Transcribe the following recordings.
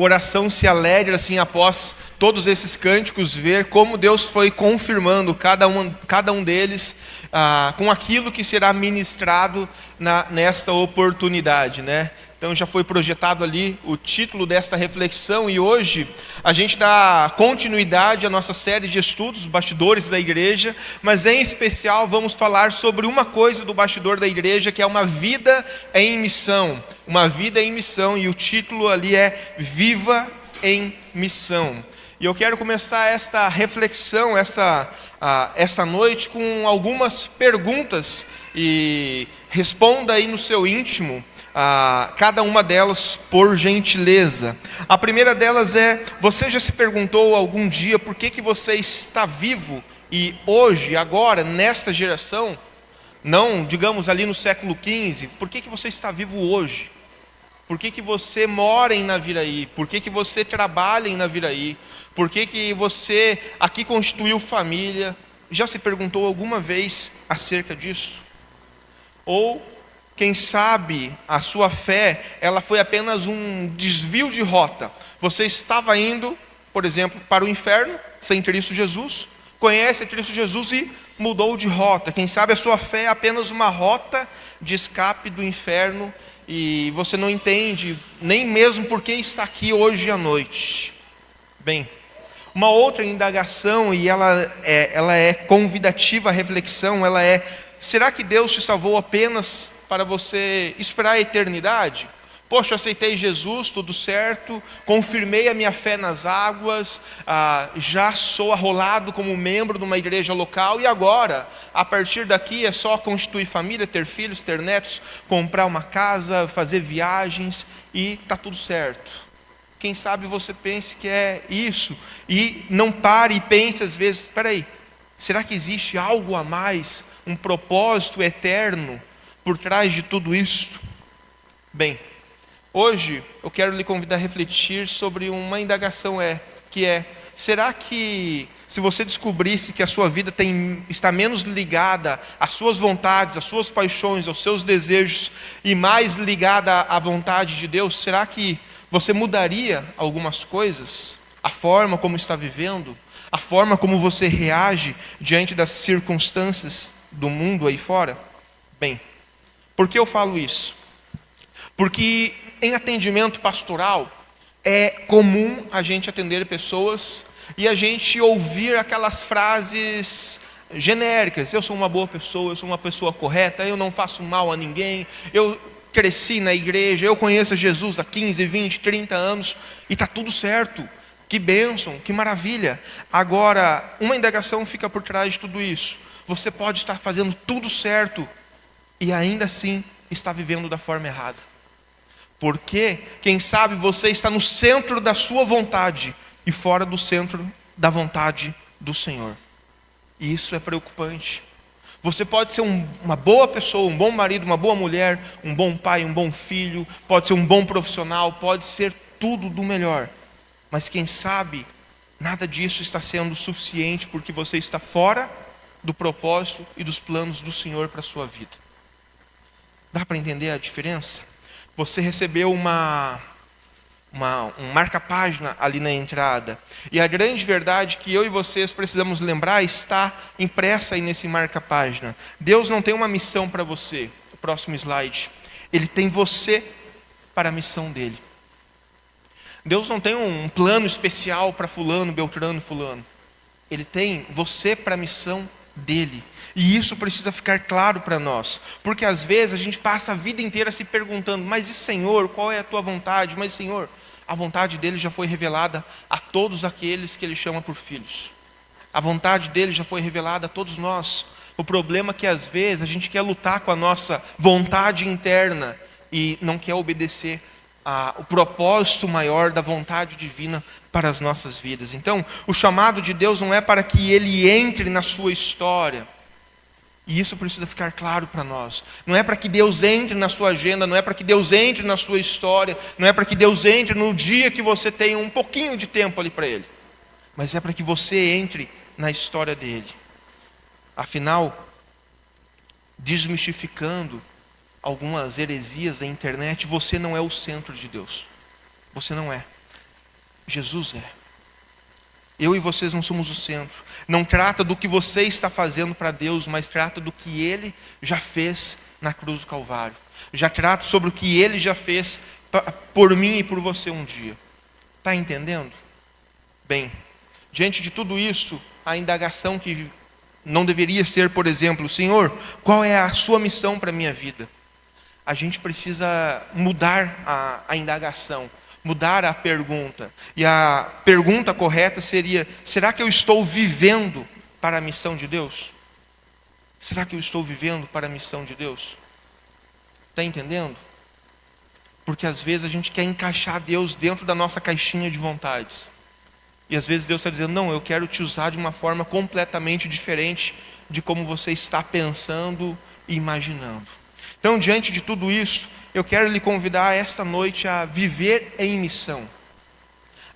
coração se alegra assim após todos esses cânticos, ver como Deus foi confirmando cada um deles com aquilo que será ministrado nesta oportunidade, né? Então já foi projetado ali o título desta reflexão e hoje a gente dá continuidade à nossa série de estudos, Bastidores da Igreja, mas em especial vamos falar sobre uma coisa do bastidor da igreja, que é uma vida em missão. Uma vida em missão, e o título ali é Viva em Missão. E eu quero começar esta reflexão, esta noite, com algumas perguntas, e responda aí no seu íntimo cada uma delas, por gentileza. A primeira delas é: você já se perguntou algum dia por que você está vivo e hoje, agora, nesta geração, não digamos ali no século XV, por que você está vivo hoje? Por que você mora em Naviraí? Por que você trabalha em Naviraí? Por que você aqui constituiu família? Já se perguntou alguma vez acerca disso? Ou, quem sabe, a sua fé, ela foi apenas um desvio de rota. Você estava indo, por exemplo, para o inferno, sem Cristo Jesus, conhece Cristo Jesus e mudou de rota. Quem sabe a sua fé é apenas uma rota de escape do inferno e você não entende nem mesmo por que está aqui hoje à noite. Bem, uma outra indagação, e ela é convidativa à reflexão, ela é: será que Deus te salvou apenas para você esperar a eternidade? Poxa, eu aceitei Jesus, tudo certo, confirmei a minha fé nas águas, já sou arrolado como membro de uma igreja local, e agora, a partir daqui é só constituir família, ter filhos, ter netos, comprar uma casa, fazer viagens, e está tudo certo. Quem sabe você pense que é isso, e não pare e pense às vezes: espera aí, será que existe algo a mais, um propósito eterno por trás de tudo isso? Bem, hoje eu quero lhe convidar a refletir sobre uma indagação que é: será que se você descobrisse que a sua vida está menos ligada às suas vontades, às suas paixões, aos seus desejos, e mais ligada à vontade de Deus, será que você mudaria algumas coisas? A forma como está vivendo? A forma como você reage diante das circunstâncias do mundo aí fora? Bem, por que eu falo isso? Porque em atendimento pastoral é comum a gente atender pessoas e a gente ouvir aquelas frases genéricas: eu sou uma boa pessoa, eu sou uma pessoa correta, eu não faço mal a ninguém, eu cresci na igreja, eu conheço Jesus há 15, 20, 30 anos e está tudo certo. Que bênção, que maravilha. Agora, uma indagação fica por trás de tudo isso: você pode estar fazendo tudo certo e ainda assim está vivendo da forma errada. Porque, quem sabe, você está no centro da sua vontade e fora do centro da vontade do Senhor. E isso é preocupante. Você pode ser uma boa pessoa, um bom marido, uma boa mulher, um bom pai, um bom filho, pode ser um bom profissional, pode ser tudo do melhor. Mas quem sabe, nada disso está sendo suficiente porque você está fora do propósito e dos planos do Senhor para a sua vida. Dá para entender a diferença? Você recebeu um marca-página ali na entrada. E a grande verdade que eu e vocês precisamos lembrar está impressa aí nesse marca-página. Deus não tem uma missão para você. O próximo slide. Ele tem você para a missão dele. Deus não tem um plano especial para fulano, beltrano, fulano. Ele tem você para a missão dele. E isso precisa ficar claro para nós, porque às vezes a gente passa a vida inteira se perguntando: mas e Senhor, qual é a tua vontade? Mas Senhor, a vontade dele já foi revelada a todos aqueles que ele chama por filhos. A vontade dele já foi revelada a todos nós. O problema é que às vezes a gente quer lutar com a nossa vontade interna e não quer obedecer o propósito maior da vontade divina para as nossas vidas. Então, o chamado de Deus não é para que ele entre na sua história. E isso precisa ficar claro para nós. Não é para que Deus entre na sua agenda, não é para que Deus entre na sua história, não é para que Deus entre no dia que você tem um pouquinho de tempo ali para Ele. Mas é para que você entre na história dele. Afinal, desmistificando algumas heresias da internet, você não é o centro de Deus. Você não é. Jesus é. Eu e vocês não somos o centro. Não trata do que você está fazendo para Deus, mas trata do que Ele já fez na cruz do Calvário. Já trata sobre o que Ele já fez por mim e por você um dia. Está entendendo? Bem, diante de tudo isso, a indagação que não deveria ser, por exemplo, Senhor, qual é a sua missão para a minha vida? A gente precisa mudar a indagação, mudar a pergunta. E a pergunta correta seria: será que eu estou vivendo para a missão de Deus? Será que eu estou vivendo para a missão de Deus? Está entendendo? Porque às vezes a gente quer encaixar Deus dentro da nossa caixinha de vontades. E às vezes Deus está dizendo: não, eu quero te usar de uma forma completamente diferente de como você está pensando e imaginando. Então, diante de tudo isso, eu quero lhe convidar esta noite a viver em missão,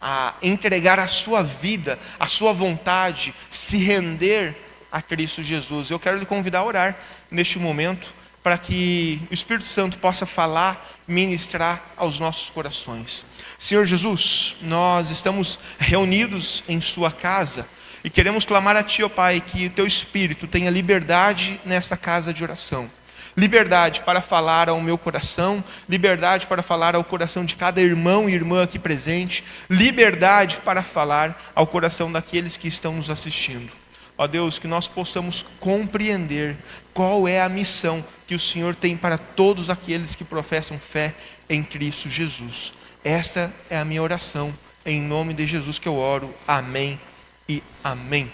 a entregar a sua vida, a sua vontade, se render a Cristo Jesus. Eu quero lhe convidar a orar neste momento, para que o Espírito Santo possa falar, ministrar aos nossos corações. Senhor Jesus, nós estamos reunidos em sua casa e queremos clamar a Ti, ó Pai, que o Teu Espírito tenha liberdade nesta casa de oração. Liberdade para falar ao meu coração, liberdade para falar ao coração de cada irmão e irmã aqui presente, liberdade para falar ao coração daqueles que estão nos assistindo. Ó Deus, que nós possamos compreender qual é a missão que o Senhor tem para todos aqueles que professam fé em Cristo Jesus. Essa é a minha oração, em nome de Jesus que eu oro. Amém e amém.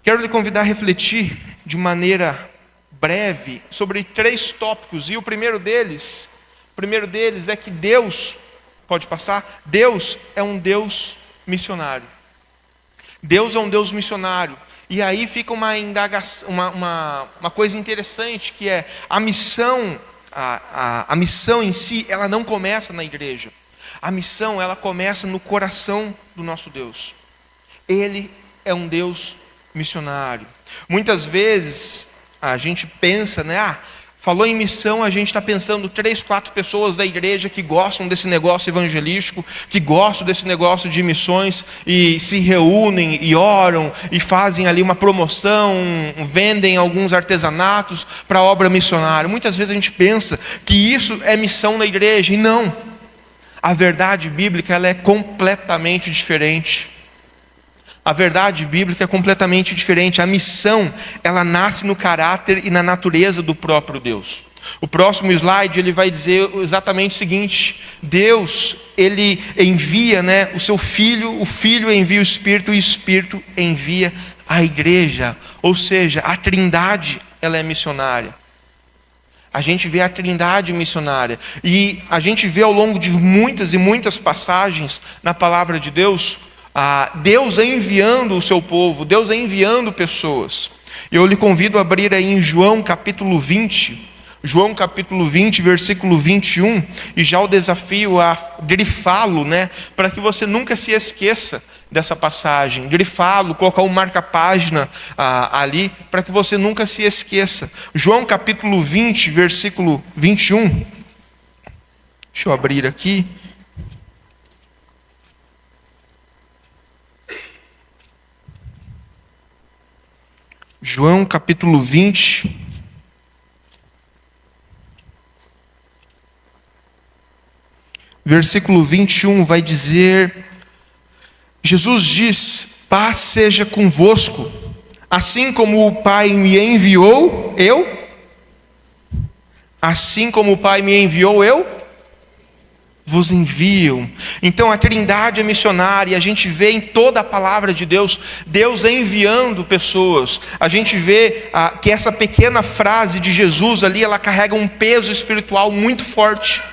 Quero lhe convidar a refletir de maneira breve sobre 3 tópicos, e o primeiro deles é que Deus, pode passar, Deus é um Deus missionário. Deus é um Deus missionário. E aí fica uma indagação, uma coisa interessante, que é a missão, a missão em si, ela não começa na igreja. A missão, ela começa no coração do nosso Deus. Ele é um Deus missionário. Muitas vezes a gente pensa, falou em missão, a gente está pensando 3, 4 pessoas da igreja que gostam desse negócio evangelístico, que gostam desse negócio de missões e se reúnem e oram e fazem ali uma promoção, vendem alguns artesanatos para a obra missionária. Muitas vezes a gente pensa que isso é missão na igreja, e não. A verdade bíblica, ela é completamente diferente. A verdade bíblica é completamente diferente. A missão, ela nasce no caráter e na natureza do próprio Deus. O próximo slide, ele vai dizer exatamente o seguinte: Deus, ele envia, o seu Filho, o Filho envia o Espírito e o Espírito envia a igreja. Ou seja, a Trindade, ela é missionária. A gente vê a Trindade missionária. E a gente vê ao longo de muitas e muitas passagens na palavra de Deus, Deus é enviando o seu povo, Deus é enviando pessoas. Eu lhe convido a abrir aí em João capítulo 20, versículo 21, e já o desafio a grifá-lo, para que você nunca se esqueça dessa passagem. Grifá-lo, colocar um marca-página ali, para que você nunca se esqueça. João capítulo 20, versículo 21. Deixa eu abrir aqui. João capítulo 20, versículo 21 vai dizer: Jesus diz: paz seja convosco, assim como o Pai me enviou, eu vos envio. Então a Trindade é missionária, e a gente vê em toda a palavra de Deus, Deus enviando pessoas. A gente vê que essa pequena frase de Jesus ali, ela carrega um peso espiritual muito forte.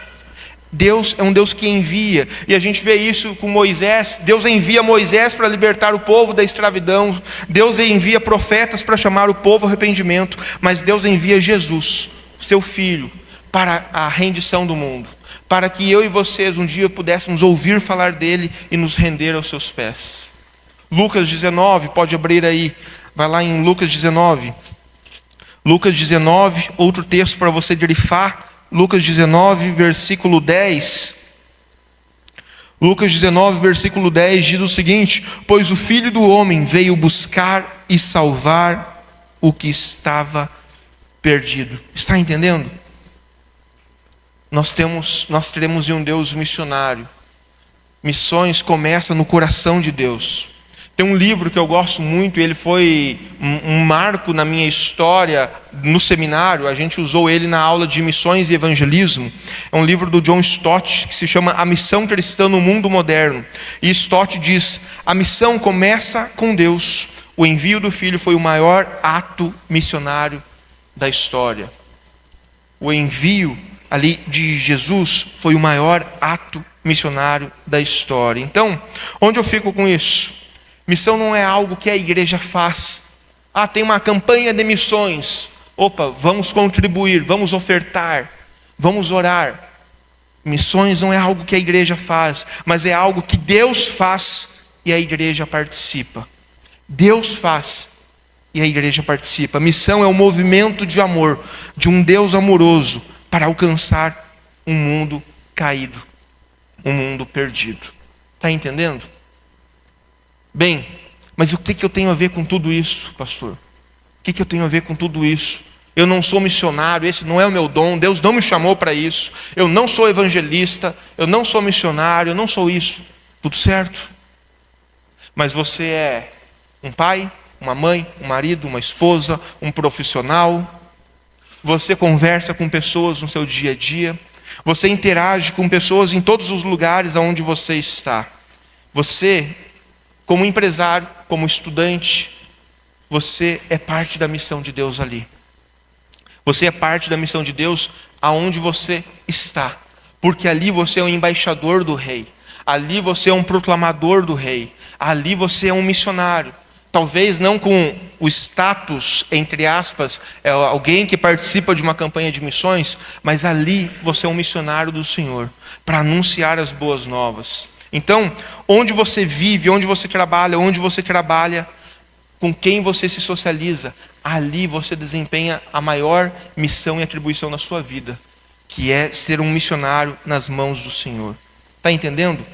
Deus é um Deus que envia, e a gente vê isso com Moisés. Deus envia Moisés para libertar o povo da escravidão, Deus envia profetas para chamar o povo ao arrependimento, mas Deus envia Jesus, seu Filho, para a rendição do mundo, para que eu e vocês um dia pudéssemos ouvir falar dele e nos render aos seus pés. Lucas 19, pode abrir aí, vai lá em Lucas 19. Lucas 19, outro texto para você grifar. Lucas 19, versículo 10. Lucas 19, versículo 10 diz o seguinte: pois o Filho do Homem veio buscar e salvar o que estava perdido. Está entendendo? Nós teremos um Deus missionário. Missões começam no coração de Deus. Tem um livro que eu gosto muito, ele foi um marco na minha história no seminário, a gente usou ele na aula de missões e evangelismo. É um livro do John Stott que se chama A Missão Cristã no Mundo Moderno. E Stott diz: a missão começa com Deus. O envio do Filho foi o maior ato missionário da história. O envio ali de Jesus foi o maior ato missionário da história. Então, onde eu fico com isso? Missão não é algo que a igreja faz. Tem uma campanha de missões. Opa, vamos contribuir, vamos ofertar, vamos orar. Missões não é algo que a igreja faz, mas é algo que Deus faz e a igreja participa. Deus faz e a igreja participa. Missão é um movimento de amor, de um Deus amoroso, para alcançar um mundo caído, um mundo perdido. Está entendendo? Bem, mas o que eu tenho a ver com tudo isso, pastor? O que eu tenho a ver com tudo isso? Eu não sou missionário, esse não é o meu dom, Deus não me chamou para isso. Eu não sou evangelista, eu não sou missionário, eu não sou isso. Tudo certo. Mas você é um pai, uma mãe, um marido, uma esposa, um profissional. Você conversa com pessoas no seu dia a dia. Você interage com pessoas em todos os lugares onde você está. Você, como empresário, como estudante, você é parte da missão de Deus ali. Você é parte da missão de Deus aonde você está. Porque ali você é um embaixador do rei. Ali você é um proclamador do rei. Ali você é um missionário. Talvez não com o status, entre aspas, é alguém que participa de uma campanha de missões, mas ali você é um missionário do Senhor, para anunciar as boas novas. Então, onde você vive, onde você trabalha, com quem você se socializa, ali você desempenha a maior missão e atribuição na sua vida, que é ser um missionário nas mãos do Senhor. Está entendendo?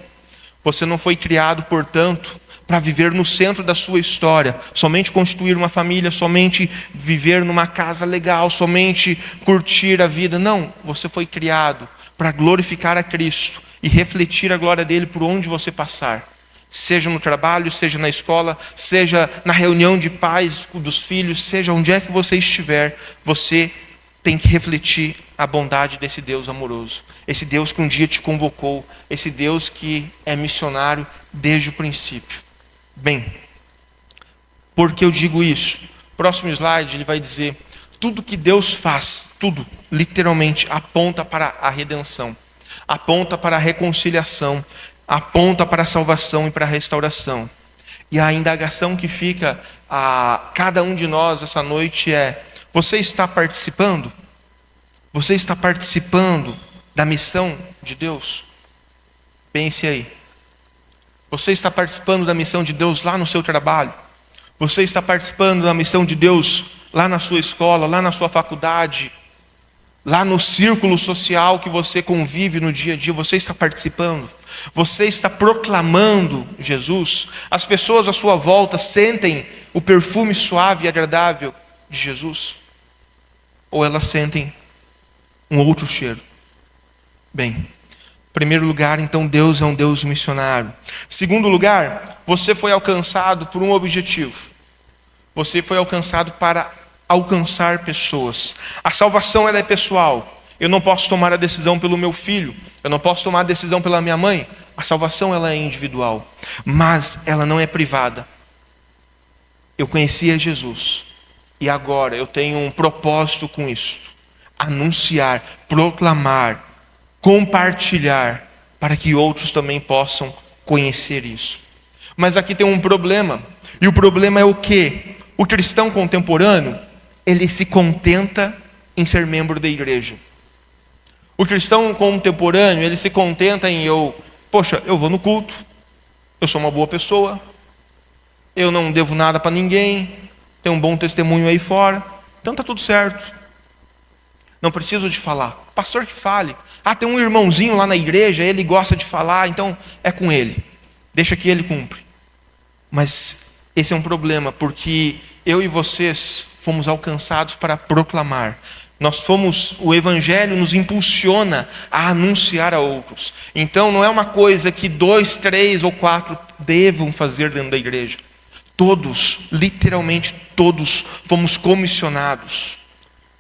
Você não foi criado, portanto, para viver no centro da sua história, somente constituir uma família, somente viver numa casa legal, somente curtir a vida. Não, você foi criado para glorificar a Cristo e refletir a glória dele por onde você passar. Seja no trabalho, seja na escola, seja na reunião de pais dos filhos, seja onde é que você estiver, você tem que refletir a bondade desse Deus amoroso. Esse Deus que um dia te convocou, esse Deus que é missionário desde o princípio. Bem, por que eu digo isso? Próximo slide ele vai dizer: tudo que Deus faz, tudo, literalmente, aponta para a redenção, aponta para a reconciliação, aponta para a salvação e para a restauração. E a indagação que fica a cada um de nós essa noite é: você está participando? Você está participando da missão de Deus? Pense aí. Você está participando da missão de Deus lá no seu trabalho? Você está participando da missão de Deus lá na sua escola, lá na sua faculdade, lá no círculo social que você convive no dia a dia? Você está participando? Você está proclamando Jesus? As pessoas à sua volta sentem o perfume suave e agradável de Jesus? Ou elas sentem um outro cheiro? Bem, em primeiro lugar, então, Deus é um Deus missionário. Segundo lugar, você foi alcançado por um objetivo. Você foi alcançado para alcançar pessoas. A salvação ela é pessoal. Eu não posso tomar a decisão pelo meu filho. Eu não posso tomar a decisão pela minha mãe. A salvação ela é individual. Mas ela não é privada. Eu conhecia Jesus. E agora eu tenho um propósito com isto. Anunciar, proclamar, compartilhar, para que outros também possam conhecer isso. Mas aqui tem um problema. E o problema é o quê? O cristão contemporâneo, ele se contenta em ser membro da igreja. O cristão contemporâneo, ele se contenta em eu vou no culto, eu sou uma boa pessoa, eu não devo nada para ninguém, tenho um bom testemunho aí fora, então está tudo certo. Não preciso de falar. Pastor que fale. Tem um irmãozinho lá na igreja, ele gosta de falar, então é com ele. Deixa que ele cumpre. Mas esse é um problema, porque eu e vocês fomos alcançados para proclamar. O Evangelho nos impulsiona a anunciar a outros. Então não é uma coisa que 2, 3 ou 4 devam fazer dentro da igreja. Todos, literalmente todos, fomos comissionados.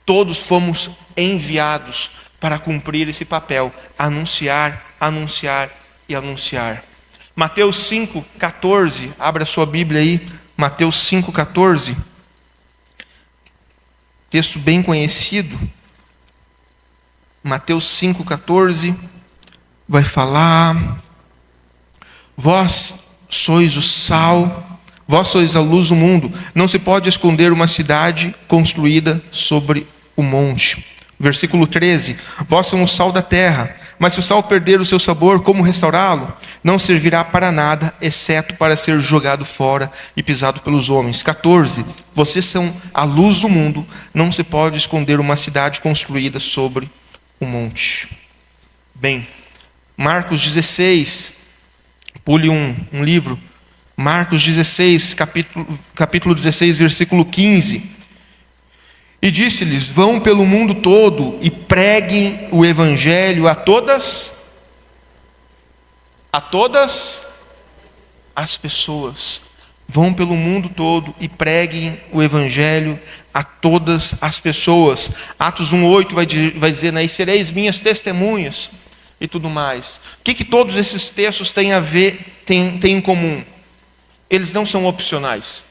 Todos fomos enviados para cumprir esse papel. Anunciar, anunciar e anunciar. Mateus 5,14, abra sua Bíblia aí. Mateus 5,14. Texto bem conhecido. Mateus 5,14 vai falar: vós sois o sal, vós sois a luz do mundo. Não se pode esconder uma cidade construída sobre o monte. Versículo 13: vós sois o sal da terra, mas se o sal perder o seu sabor, como restaurá-lo? Não servirá para nada, exceto para ser jogado fora e pisado pelos homens. 14: vocês são a luz do mundo. Não se pode esconder uma cidade construída sobre o monte. Bem, Marcos 16, pule um livro. Marcos 16, capítulo 16, versículo 15. E disse-lhes: vão pelo mundo todo e preguem o evangelho a todas as pessoas. Vão pelo mundo todo e preguem o evangelho a todas as pessoas. Atos 1:8 vai dizer, né? E sereis minhas testemunhas e tudo mais. O que todos esses textos têm a ver, têm em comum? Eles não são opcionais.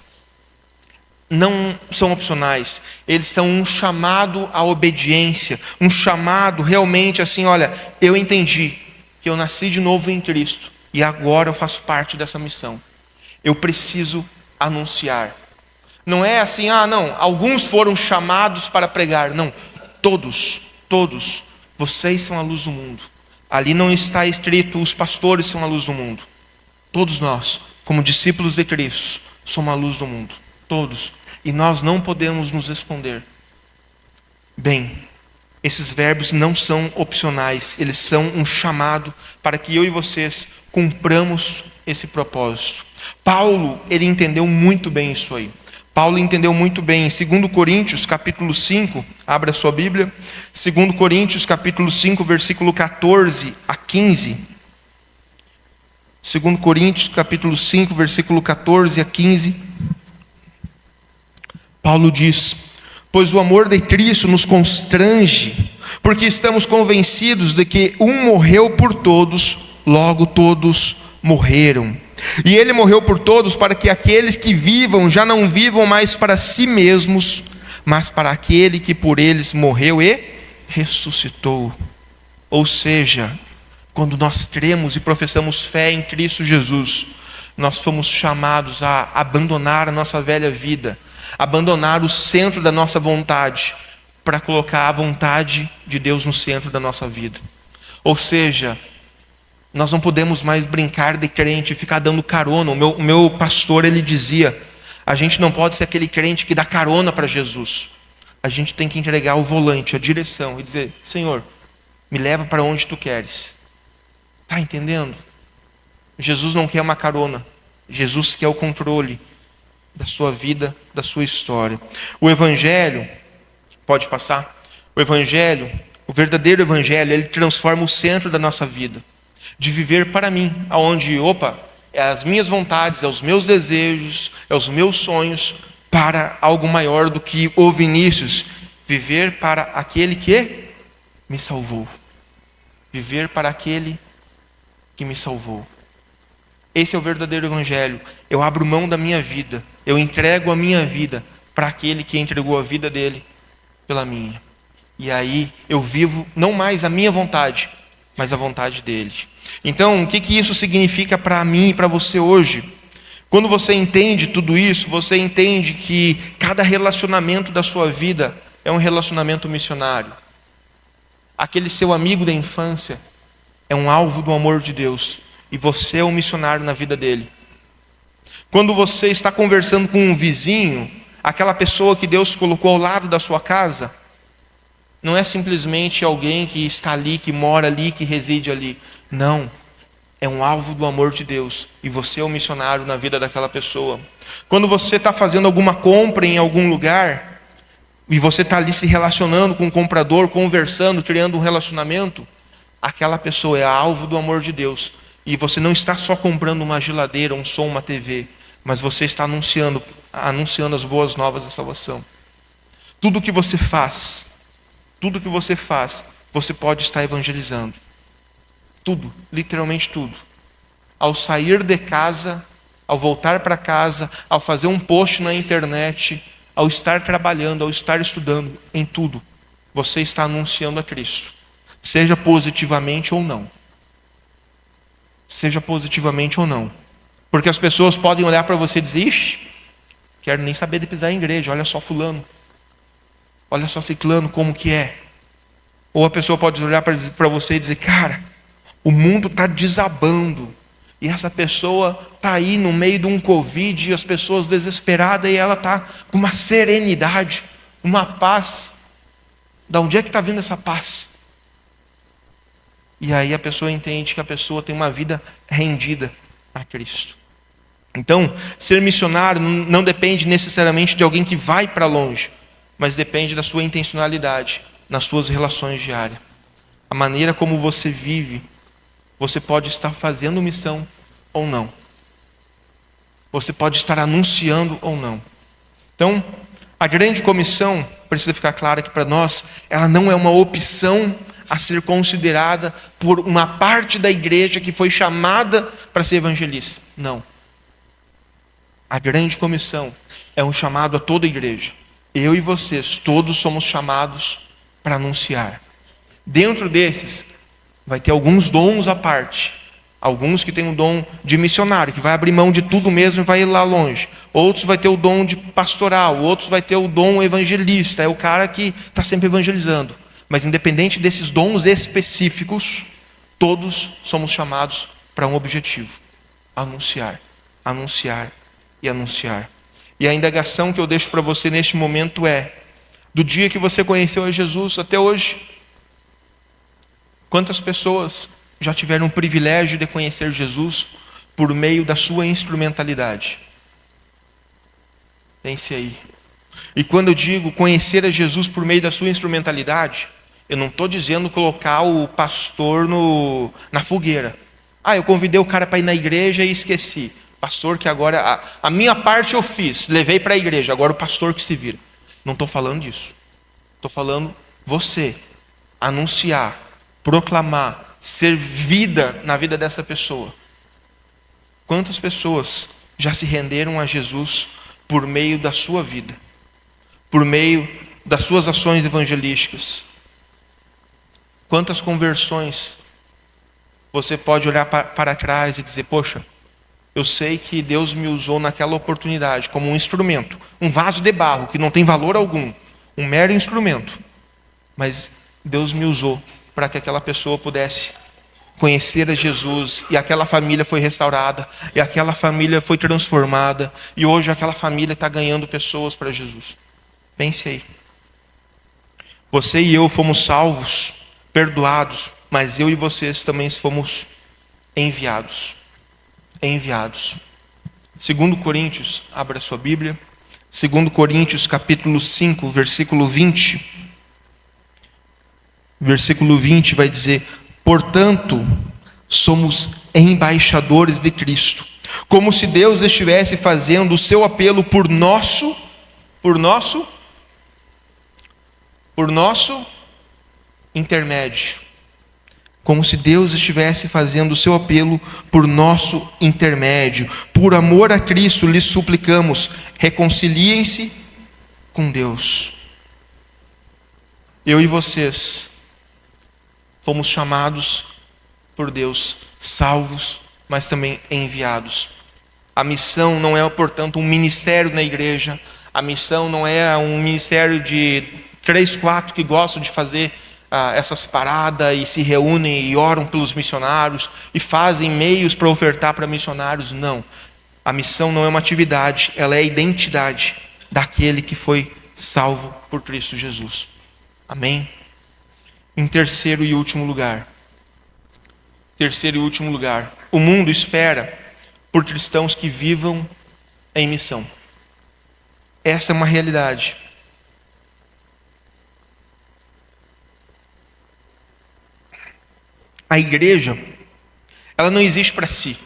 Não são opcionais, eles são um chamado à obediência, um chamado realmente assim: olha, eu entendi que eu nasci de novo em Cristo e agora eu faço parte dessa missão. Eu preciso anunciar. Não é assim, não, alguns foram chamados para pregar. Não, todos, vocês são a luz do mundo. Ali não está escrito os pastores são a luz do mundo. Todos nós, como discípulos de Cristo, somos a luz do mundo. Todos. E nós não podemos nos esconder. Bem, esses verbos não são opcionais. Eles são um chamado para que eu e vocês cumpramos esse propósito. Paulo, ele entendeu muito bem isso aí. Paulo entendeu muito bem. Em 2 Coríntios, capítulo 5, abra sua Bíblia. 2 Coríntios, capítulo 5, versículo 14 a 15. 2 Coríntios, capítulo 5, versículo 14 a 15. Paulo diz: pois o amor de Cristo nos constrange, porque estamos convencidos de que um morreu por todos, logo todos morreram. E ele morreu por todos para que aqueles que vivam já não vivam mais para si mesmos, mas para aquele que por eles morreu e ressuscitou. Ou seja, quando nós cremos e professamos fé em Cristo Jesus, nós fomos chamados a abandonar a nossa velha vida, abandonar o centro da nossa vontade, para colocar a vontade de Deus no centro da nossa vida. Ou seja, nós não podemos mais brincar de crente, ficar dando carona. O meu pastor, ele dizia: a gente não pode ser aquele crente que dá carona para Jesus. A gente tem que entregar o volante, a direção, e dizer: Senhor, me leva para onde Tu queres. Está entendendo? Jesus não quer uma carona. Jesus quer o controle da sua vida, da sua história. O Evangelho, pode passar? O Evangelho, o verdadeiro Evangelho, ele transforma o centro da nossa vida. De viver para mim, aonde, é as minhas vontades, é os meus desejos, é os meus sonhos, para algo maior do que o Vinícius. Viver para aquele que me salvou. Viver para aquele que me salvou. Esse é o verdadeiro Evangelho. Eu abro mão da minha vida, eu entrego a minha vida para aquele que entregou a vida dele pela minha. E aí eu vivo não mais a minha vontade, mas a vontade dele. Então, o que isso significa para mim e para você hoje? Quando você entende tudo isso, você entende que cada relacionamento da sua vida é um relacionamento missionário. Aquele seu amigo da infância é um alvo do amor de Deus, e você é um missionário na vida dele. Quando você está conversando com um vizinho, aquela pessoa que Deus colocou ao lado da sua casa, Não é simplesmente alguém que está ali, que mora ali, que reside ali. Não. É um alvo do amor de Deus. E você é um missionário na vida daquela pessoa. Quando você está fazendo alguma compra em algum lugar, e você está ali se relacionando com o comprador, conversando, criando um relacionamento, aquela pessoa é alvo do amor de Deus. E você não está só comprando uma geladeira, um som, uma TV, mas você está anunciando as boas novas da salvação. Tudo que você faz, você pode estar evangelizando. Tudo, literalmente tudo. Ao sair de casa, ao voltar para casa, ao fazer um post na internet, ao estar trabalhando, ao estar estudando, em tudo, você está anunciando a Cristo. Seja positivamente ou não. Seja positivamente ou não. Porque as pessoas podem olhar para você e dizer: ixi, quero nem saber de pisar em igreja, olha só fulano. Olha só ciclano como que é. Ou a pessoa pode olhar para você e dizer: cara, o mundo está desabando. E essa pessoa está aí no meio de um Covid, e as pessoas desesperadas, e ela está com uma serenidade, uma paz. Da onde é que está vindo essa paz? E aí a pessoa entende que a pessoa tem uma vida rendida a Cristo. Então, ser missionário não depende necessariamente de alguém que vai para longe, mas depende da sua intencionalidade nas suas relações diárias. A maneira como você vive, você pode estar fazendo missão ou não. Você pode estar anunciando ou não. Então, a grande comissão, precisa ficar clara que para nós, ela não é uma opção a ser considerada por uma parte da igreja que foi chamada para ser evangelista. Não. A grande comissão é um chamado a toda a igreja. Eu e vocês, todos somos chamados para anunciar. Dentro desses, vai ter alguns dons à parte. Alguns que têm um dom de missionário, que vai abrir mão de tudo mesmo e vai ir lá longe. Outros vai ter o dom de pastoral, outros vai ter o dom evangelista, é o cara que está sempre evangelizando. Mas independente desses dons específicos, todos somos chamados para um objetivo: anunciar, anunciar e anunciar. E a indagação que eu deixo para você neste momento é: do dia que você conheceu a Jesus até hoje, quantas pessoas já tiveram o privilégio de conhecer Jesus por meio da sua instrumentalidade? Pense aí. E quando eu digo conhecer a Jesus por meio da sua instrumentalidade, eu não estou dizendo colocar o pastor na fogueira. Eu convidei o cara para ir na igreja e esqueci. Pastor que agora, a minha parte eu fiz, levei para a igreja, agora o pastor que se vira. Não estou falando disso. Estou falando você anunciar, proclamar, ser vida na vida dessa pessoa. Quantas pessoas já se renderam a Jesus por meio da sua vida, por meio das suas ações evangelísticas? Quantas conversões você pode olhar para trás e dizer: poxa, eu sei que Deus me usou naquela oportunidade como um instrumento, um vaso de barro que não tem valor algum, um mero instrumento, mas Deus me usou para que aquela pessoa pudesse conhecer a Jesus, e aquela família foi restaurada, e aquela família foi transformada, e hoje aquela família está ganhando pessoas para Jesus. Pense aí. Você e eu fomos salvos, perdoados, mas eu e vocês também fomos enviados. Enviados. 2 Coríntios, abra sua Bíblia. 2 Coríntios capítulo 5, versículo 20. Versículo 20 vai dizer: portanto, somos embaixadores de Cristo, como se Deus estivesse fazendo o seu apelo por nosso intermédio. Como se Deus estivesse fazendo o seu apelo por nosso intermédio. Por amor a Cristo lhes suplicamos, reconciliem-se com Deus. Eu e vocês fomos chamados por Deus, salvos, mas também enviados. A missão não é, portanto, um ministério na igreja. A missão não é um ministério de 3, 4 que gostam de fazer essas paradas e se reúnem e oram pelos missionários e fazem meios para ofertar para missionários. Não. A missão não é uma atividade, ela é a identidade daquele que foi salvo por Cristo Jesus. Amém? Em terceiro e último lugar, o mundo espera por cristãos que vivam em missão. Essa é uma realidade. A igreja, ela não existe para si,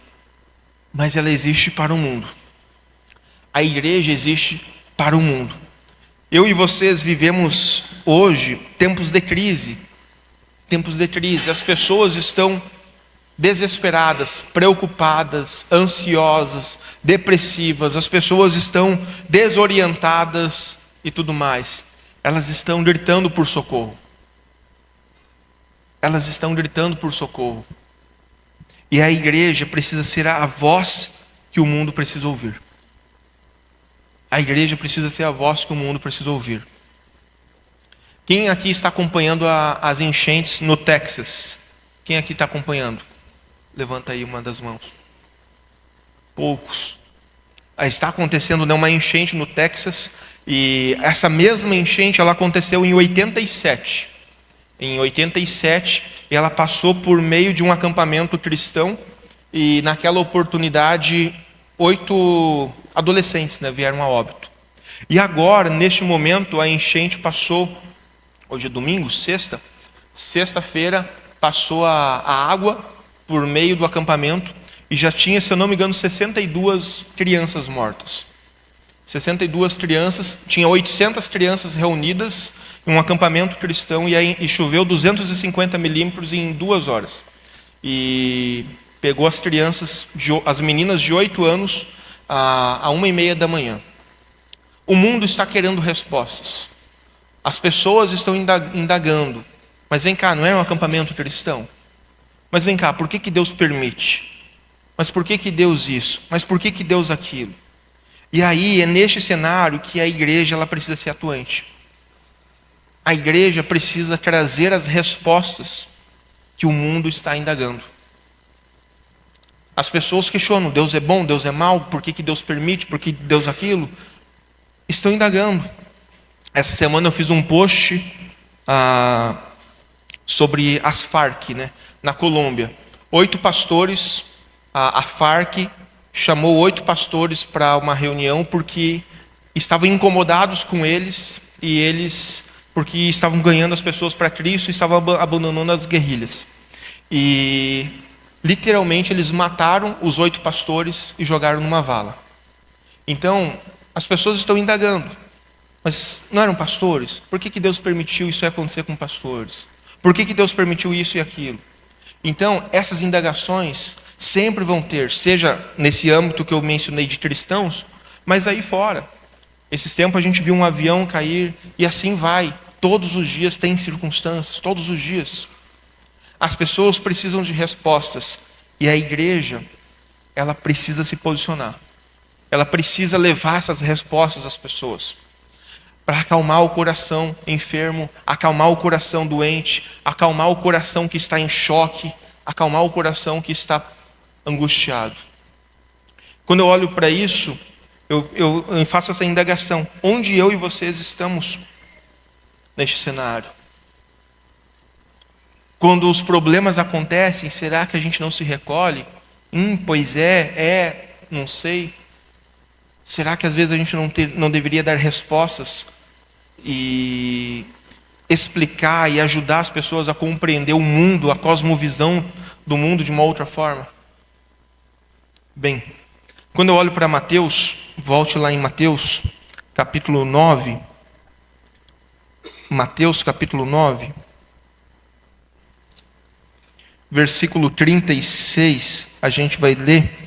mas ela existe para o mundo. A igreja existe para o mundo. Eu e vocês vivemos hoje tempos de crise. As pessoas estão desesperadas, preocupadas, ansiosas, depressivas. As pessoas estão desorientadas e tudo mais. Elas estão gritando por socorro. E a igreja precisa ser a voz que o mundo precisa ouvir. Quem aqui está acompanhando as enchentes no Texas? Quem aqui está acompanhando? Levanta aí uma das mãos. Poucos. Está acontecendo uma enchente no Texas, e essa mesma enchente ela aconteceu em 87. Em 87, ela passou por meio de um acampamento cristão, e naquela oportunidade 8 adolescentes vieram a óbito. E agora, neste momento, a enchente passou, hoje é domingo, sexta-feira, passou a água por meio do acampamento, e já tinha, se eu não me engano, 62 crianças mortas. 62 crianças, tinha 800 crianças reunidas em um acampamento cristão, e choveu 250 milímetros em 2 horas. E pegou as crianças, as meninas de 8 anos, a 1h30 da manhã. O mundo está querendo respostas. As pessoas estão indagando. Mas vem cá, não é um acampamento cristão? Mas vem cá, por que Deus permite? Mas por que Deus isso? Mas por que Deus aquilo? E aí é neste cenário que a igreja ela precisa ser atuante. A igreja precisa trazer as respostas que o mundo está indagando. As pessoas questionam, Deus é bom, Deus é mau, por que Deus permite, por que Deus aquilo? Estão indagando. Essa semana eu fiz um post sobre as Farc, na Colômbia. 8 pastores, a Farc chamou 8 pastores para uma reunião porque estavam incomodados com eles, porque estavam ganhando as pessoas para Cristo e estavam abandonando as guerrilhas. E literalmente eles mataram os 8 pastores e jogaram numa vala. Então, as pessoas estão indagando. Mas não eram pastores? Por que Deus permitiu isso acontecer com pastores? Por que Deus permitiu isso e aquilo? Então, essas indagações sempre vão ter, seja nesse âmbito que eu mencionei de cristãos, mas aí fora. Esses tempos a gente viu um avião cair e assim vai. Todos os dias tem circunstâncias, todos os dias. As pessoas precisam de respostas e a igreja, ela precisa se posicionar. Ela precisa levar essas respostas às pessoas, para acalmar o coração enfermo, acalmar o coração doente, acalmar o coração que está em choque, acalmar o coração que está angustiado. Quando eu olho para isso, eu faço essa indagação: onde eu e vocês estamos neste cenário? Quando os problemas acontecem, será que a gente não se recolhe? Pois não sei. Será que às vezes a gente não deveria dar respostas e explicar e ajudar as pessoas a compreender o mundo, a cosmovisão do mundo de uma outra forma? Bem, quando eu olho para Mateus, volte lá em Mateus, capítulo 9. Mateus, capítulo 9, versículo 36, a gente vai ler.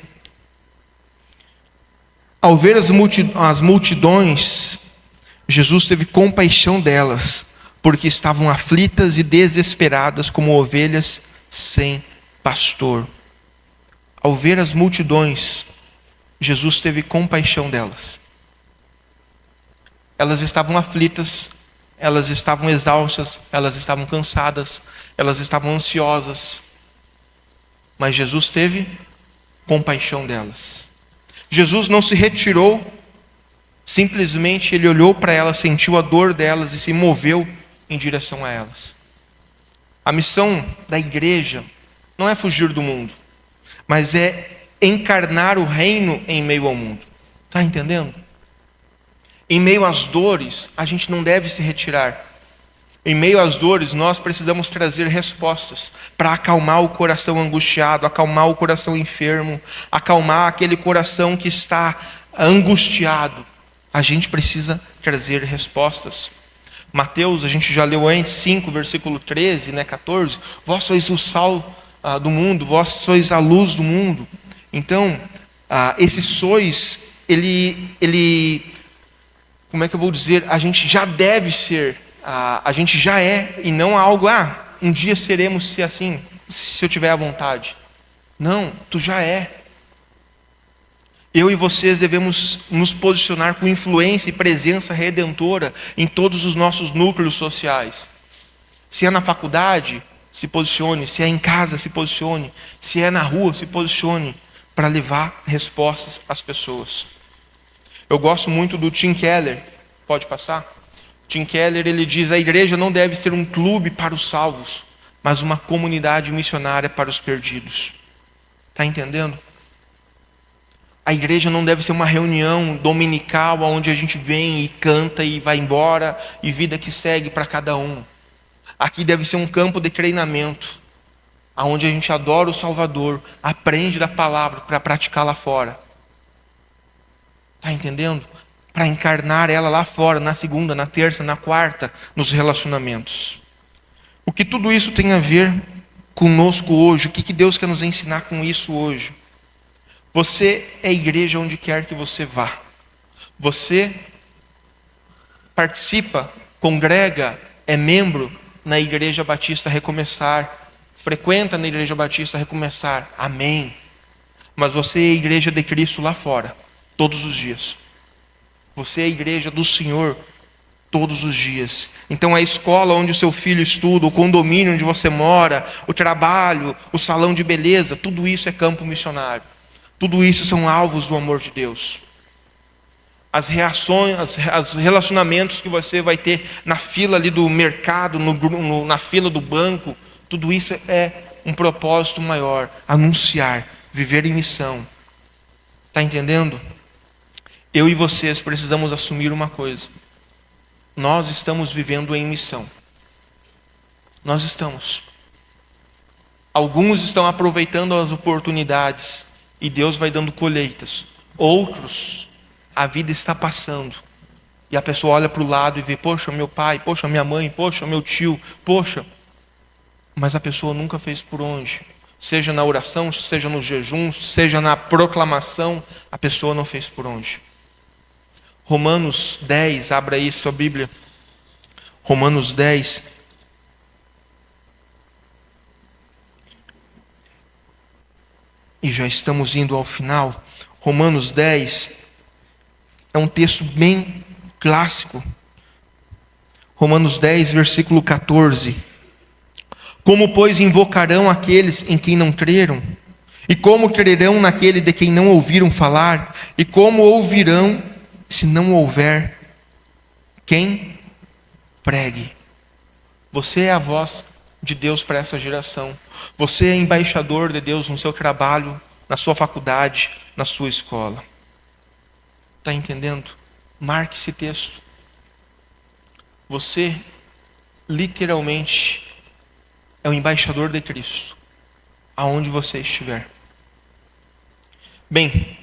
Ao ver as multidões, Jesus teve compaixão delas, porque estavam aflitas e desesperadas como ovelhas sem pastor. Ao ver as multidões, Jesus teve compaixão delas. Elas estavam aflitas, elas estavam exaustas, elas estavam cansadas, elas estavam ansiosas, mas Jesus teve compaixão delas. Jesus não se retirou, simplesmente ele olhou para elas, sentiu a dor delas e se moveu em direção a elas. A missão da igreja não é fugir do mundo, mas é encarnar o reino em meio ao mundo. Está entendendo? Em meio às dores, a gente não deve se retirar. Em meio às dores, nós precisamos trazer respostas para acalmar o coração angustiado, acalmar o coração enfermo, acalmar aquele coração que está angustiado. A gente precisa trazer respostas. Mateus, a gente já leu antes, 5, versículo 13, 14. Vós sois o sal do mundo, vós sois a luz do mundo. Então, esse sois, ele, como é que eu vou dizer? A gente já deve ser, a gente já é, e não algo, um dia seremos se assim, se eu tiver a vontade. Não, tu já é. Eu e vocês devemos nos posicionar com influência e presença redentora em todos os nossos núcleos sociais. Se é na faculdade, se posicione. Se é em casa, se posicione. Se é na rua, se posicione para levar respostas às pessoas. Eu gosto muito do Tim Keller. Pode passar? Tim Keller, ele diz: a igreja não deve ser um clube para os salvos, mas uma comunidade missionária para os perdidos. Está entendendo? A igreja não deve ser uma reunião dominical onde a gente vem e canta e vai embora e vida que segue para cada um. Aqui deve ser um campo de treinamento, onde a gente adora o Salvador, aprende da palavra para praticar lá fora. Está entendendo? Para encarnar ela lá fora, na segunda, na terça, na quarta, nos relacionamentos. O que tudo isso tem a ver conosco hoje? O que Deus quer nos ensinar com isso hoje? Você é igreja onde quer que você vá. Você participa, congrega, é membro na Igreja Batista Recomeçar. Frequenta na Igreja Batista Recomeçar. Amém. Mas você é a igreja de Cristo lá fora, todos os dias. Você é a igreja do Senhor todos os dias. Então a escola onde o seu filho estuda, o condomínio onde você mora, o trabalho, o salão de beleza, tudo isso é campo missionário. Tudo isso são alvos do amor de Deus. As reações, os relacionamentos que você vai ter na fila ali do mercado, na fila do banco, tudo isso é um propósito maior. Anunciar, viver em missão. Está entendendo? Eu e vocês precisamos assumir uma coisa. Nós estamos vivendo em missão. Nós estamos. Alguns estão aproveitando as oportunidades e Deus vai dando colheitas. Outros, a vida está passando. E a pessoa olha para o lado e vê: poxa, meu pai, poxa, minha mãe, poxa, meu tio, poxa. Mas a pessoa nunca fez por onde. Seja na oração, seja no jejum, seja na proclamação, a pessoa não fez por onde. Romanos 10, abra aí sua Bíblia. Romanos 10. E já estamos indo ao final. Romanos 10 é um texto bem clássico. Romanos 10, versículo 14. Como, pois, invocarão aqueles em quem não creram? E como crerão naquele de quem não ouviram falar? E como ouvirão se não houver quem pregue? Você é a voz de Deus para essa geração. Você é embaixador de Deus no seu trabalho, na sua faculdade, na sua escola. Está entendendo? Marque esse texto. Você, literalmente, é o embaixador de Cristo, aonde você estiver. Bem,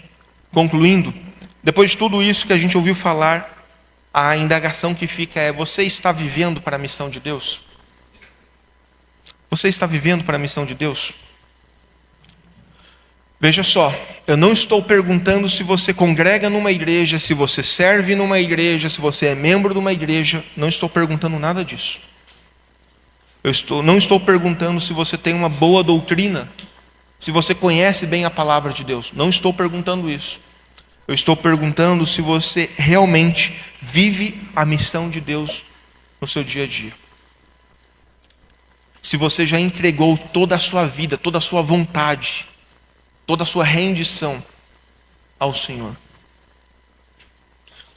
concluindo, depois de tudo isso que a gente ouviu falar, a indagação que fica é: você está vivendo para a missão de Deus? Você está vivendo para a missão de Deus? Veja só, eu não estou perguntando se você congrega numa igreja, se você serve numa igreja, se você é membro de uma igreja. Não estou perguntando nada disso. Não estou perguntando se você tem uma boa doutrina, se você conhece bem a palavra de Deus. Não estou perguntando isso. Eu estou perguntando se você realmente vive a missão de Deus no seu dia a dia. Se você já entregou toda a sua vida, toda a sua vontade, toda a sua rendição ao Senhor.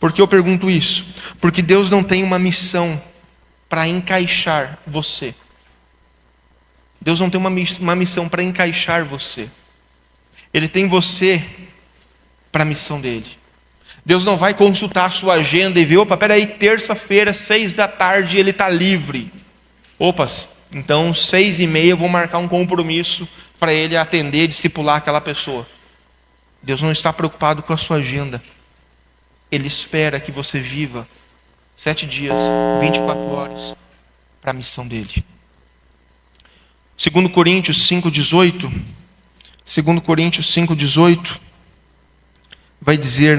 Por que eu pergunto isso? Porque Deus não tem uma missão para encaixar você. Deus não tem uma missão para encaixar você. Ele tem você para a missão dele. Deus não vai consultar a sua agenda e ver, opa, peraí, terça-feira, 6 da tarde, ele está livre. Opa, então 6h30 eu vou marcar um compromisso para ele atender, discipular aquela pessoa. Deus não está preocupado com a sua agenda. Ele espera que você viva 7 dias, 24 horas para a missão dele. 2 Coríntios 5,18, 2 Coríntios 5,18, vai dizer,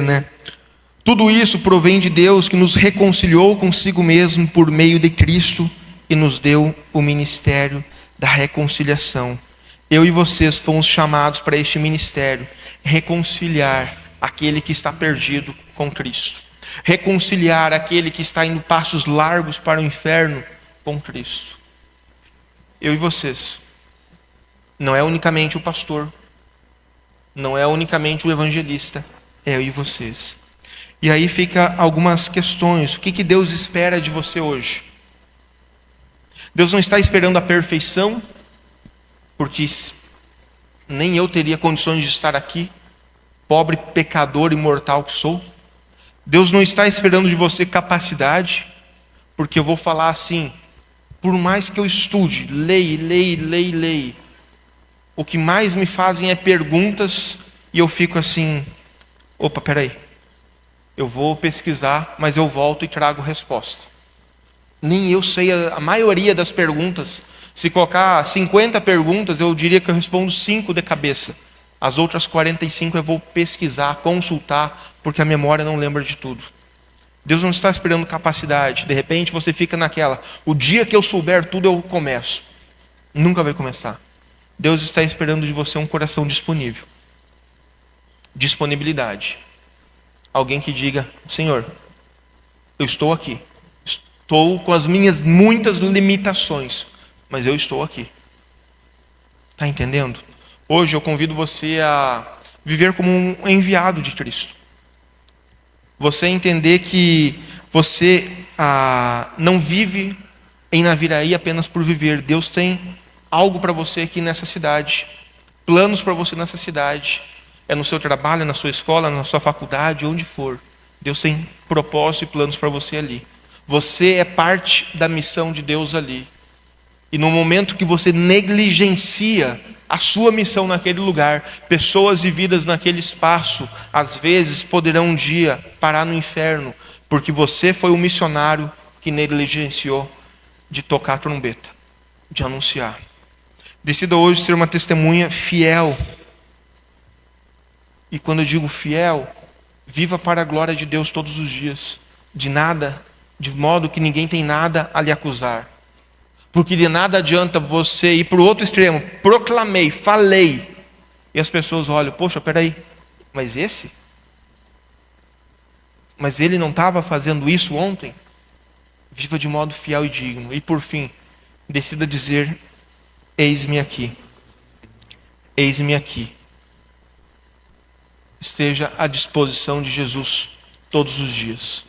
tudo isso provém de Deus, que nos reconciliou consigo mesmo por meio de Cristo e nos deu o ministério da reconciliação. Eu e vocês fomos chamados para este ministério, reconciliar aquele que está perdido com Cristo, reconciliar aquele que está indo passos largos para o inferno com Cristo. Eu e vocês. Não é unicamente o pastor, não é unicamente o evangelista, é eu e vocês. E aí fica algumas questões. O que Deus espera de você hoje? Deus não está esperando a perfeição, porque nem eu teria condições de estar aqui, pobre pecador e mortal que sou. Deus não está esperando de você capacidade, porque eu vou falar assim, por mais que eu estude, leia, o que mais me fazem é perguntas e eu fico assim, opa, peraí, eu vou pesquisar, mas eu volto e trago resposta. Nem eu sei a maioria das perguntas. Se colocar 50 perguntas, eu diria que eu respondo 5 de cabeça. As outras 45 eu vou pesquisar, consultar, porque a memória não lembra de tudo. Deus não está esperando capacidade. De repente você fica naquela, o dia que eu souber tudo eu começo. Nunca vai começar. Deus está esperando de você um coração disponível. Disponibilidade. Alguém que diga, Senhor, eu estou aqui. Estou com as minhas muitas limitações, mas eu estou aqui. Está entendendo? Hoje eu convido você a viver como um enviado de Cristo. Você entender que você não vive em Naviraí apenas por viver. Deus tem algo para você aqui nessa cidade. Planos para você nessa cidade. É no seu trabalho, na sua escola, na sua faculdade, onde for. Deus tem propósito e planos para você ali. Você é parte da missão de Deus ali. E no momento que você negligencia a sua missão naquele lugar, pessoas e vidas naquele espaço, às vezes poderão um dia parar no inferno, porque você foi o missionário que negligenciou de tocar a trombeta, de anunciar. Decida hoje ser uma testemunha fiel. E quando eu digo fiel, viva para a glória de Deus todos os dias, de modo que ninguém tem nada a lhe acusar. Porque de nada adianta você ir para o outro extremo, proclamei, falei, e as pessoas olham, poxa, peraí, mas ele não estava fazendo isso ontem? Viva de modo fiel e digno. E por fim, decida dizer, eis-me aqui. Eis-me aqui. Esteja à disposição de Jesus todos os dias.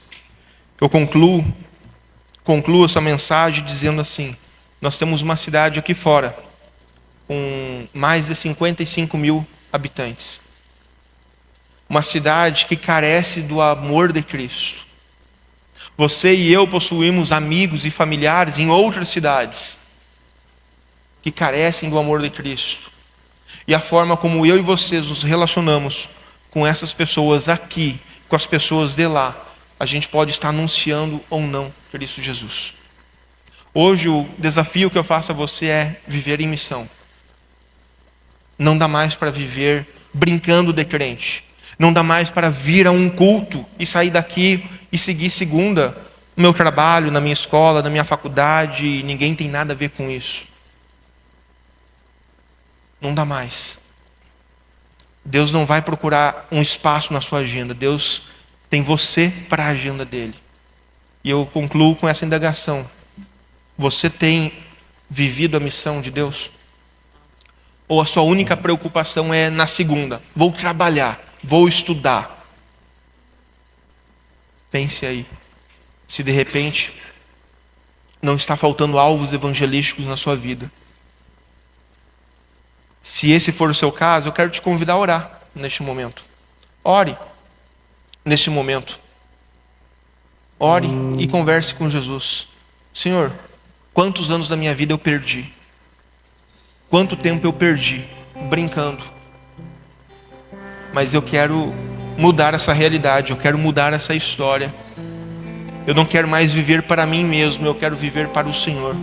Eu concluo essa mensagem dizendo assim, nós temos uma cidade aqui fora, com mais de 55 mil habitantes. Uma cidade que carece do amor de Cristo. Você e eu possuímos amigos e familiares em outras cidades, que carecem do amor de Cristo. E a forma como eu e vocês nos relacionamos com essas pessoas aqui, com as pessoas de lá, a gente pode estar anunciando ou não Cristo Jesus. Hoje o desafio que eu faço a você é viver em missão. Não dá mais para viver brincando de crente. Não dá mais para vir a um culto e sair daqui e seguir segunda no meu trabalho, na minha escola, na minha faculdade, e ninguém tem nada a ver com isso. Não dá mais. Deus não vai procurar um espaço na sua agenda. Deus tem você para a agenda dele. E eu concluo com essa indagação. Você tem vivido a missão de Deus? Ou a sua única preocupação é na segunda? Vou trabalhar, vou estudar. Pense aí. Se de repente não está faltando alvos evangelísticos na sua vida. Se esse for o seu caso, eu quero te convidar a orar neste momento. Ore neste momento. Ore e converse com Jesus. Senhor, quantos anos da minha vida eu perdi? Quanto tempo eu perdi brincando? Mas eu quero mudar essa realidade, eu quero mudar essa história. Eu não quero mais viver para mim mesmo, eu quero viver para o Senhor.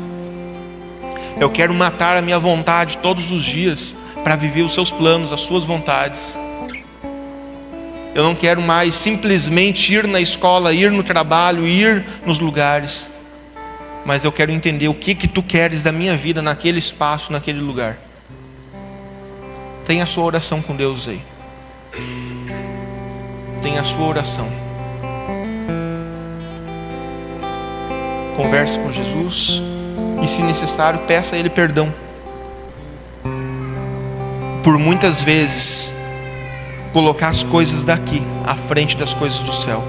Eu quero matar a minha vontade todos os dias para viver os seus planos, as suas vontades. Eu não quero mais simplesmente ir na escola, ir no trabalho, ir nos lugares. Mas eu quero entender o que tu queres da minha vida naquele espaço, naquele lugar. Tenha a sua oração com Deus aí. Tenha a sua oração. Converse com Jesus. E se necessário, peça a Ele perdão. Por muitas vezes colocar as coisas daqui à frente das coisas do céu.